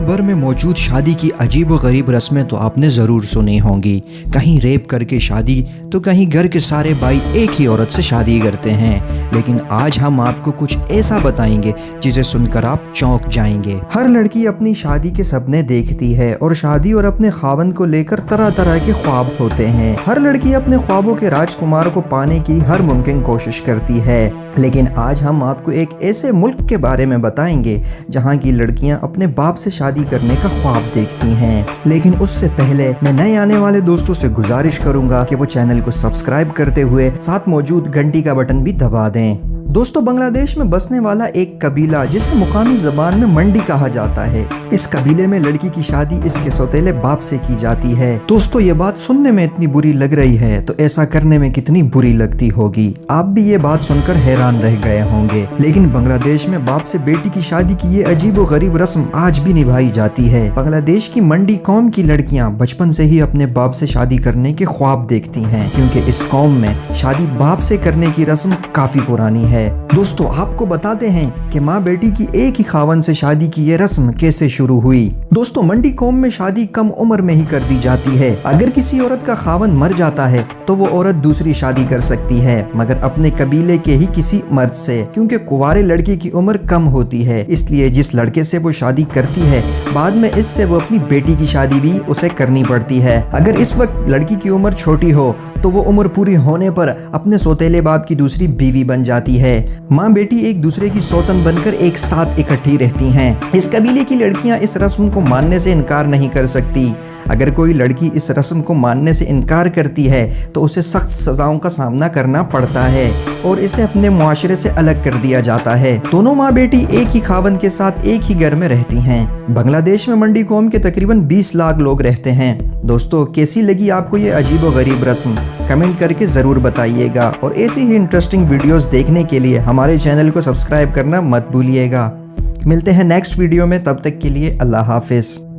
भर में मौजूद शादी की अजीब व गरीब रस्में तो आपने ज़रूर सुनी होंगी। कहीं रेप करके शादी तो कहीं घर के सारे भाई एक ही औरत से शादी करते हैं। लेकिन आज हम आपको कुछ ऐसा बताएंगे जिसे सुनकर आप चौंक जाएंगे। हर लड़की अपनी शादी के सपने देखती है और शादी और अपने खावन को लेकर तरह तरह के ख्वाब होते हैं। हर लड़की अपने ख्वाबों के राजकुमार को पाने की हर मुमकिन कोशिश करती है। लेकिन आज हम आपको एक ऐसे मुल्क के बारे में बताएंगे जहाँ की लड़कियाँ अपने बाप से शादी करने का ख्वाब देखती हैं। लेकिन उससे पहले मैं नए आने वाले दोस्तों से गुजारिश करूंगा कि वो चैनल को सब्सक्राइब करते हुए साथ मौजूद घंटी का बटन भी दबा दें। दोस्तों, बांग्लादेश में बसने वाला एक कबीला जिसे मुकामी जबान में मंडी कहा जाता है, इस कबीले में लड़की की शादी इसके सौतेले बाप से की जाती है। दोस्तों, ये बात सुनने में इतनी बुरी लग रही है तो ऐसा करने में कितनी बुरी लगती होगी। आप भी ये बात सुनकर हैरान रह गए होंगे। लेकिन बांग्लादेश में बाप से बेटी की शादी की ये अजीब व गरीब रस्म आज भी निभाई जाती है। बांग्लादेश की मंडी कौम की लड़कियां बचपन से ही अपने बाप से शादी करने के ख्वाब देखती हैं, क्योंकि इस कौम में शादी बाप से करने की रस्म काफी पुरानी है। दोस्तों, आपको बताते हैं कि माँ बेटी की एक ही खावन से शादी की ये रस्म कैसे शुरू हुई। दोस्तों, मंडी कौम में शादी कम उम्र में ही कर दी जाती है। अगर किसी औरत का खावन मर जाता है तो वो औरत दूसरी शादी कर सकती है, मगर अपने कबीले के ही किसी मर्द से, क्योंकि कुंवारे लड़के की उम्र कम होती है। इसलिए जिस लड़के से वो शादी करती है बाद में इससे वो अपनी बेटी की शादी भी उसे करनी पड़ती है। अगर इस वक्त लड़की की उम्र छोटी हो तो वो उम्र पूरी होने पर अपने सौतेले बाप की दूसरी बीवी बन जाती है। माँ बेटी एक दूसरे की सौतन बनकर एक साथ इकट्ठी रहती हैं। इस कबीले की लड़कियां इस रस्म को मानने से इनकार नहीं कर सकती। अगर कोई लड़की इस रस्म को मानने से इनकार करती है तो उसे सख्त सजाओं का सामना करना पड़ता है और इसे अपने मुआशरे से अलग कर दिया जाता है। दोनों माँ बेटी एक ही खावन के साथ एक ही घर में रहती हैं। बांग्लादेश में मंडी कौम के तकरीबन 20 लाख लोग रहते हैं। दोस्तों, कैसी लगी आपको ये अजीब व गरीब रस्म? कमेंट करके ज़रूर बताइएगा और ऐसी ही इंटरेस्टिंग वीडियोस देखने के लिए हमारे चैनल को सब्सक्राइब करना मत भूलिएगा। मिलते हैं नेक्स्ट वीडियो में, तब तक के लिए अल्लाह हाफिज़।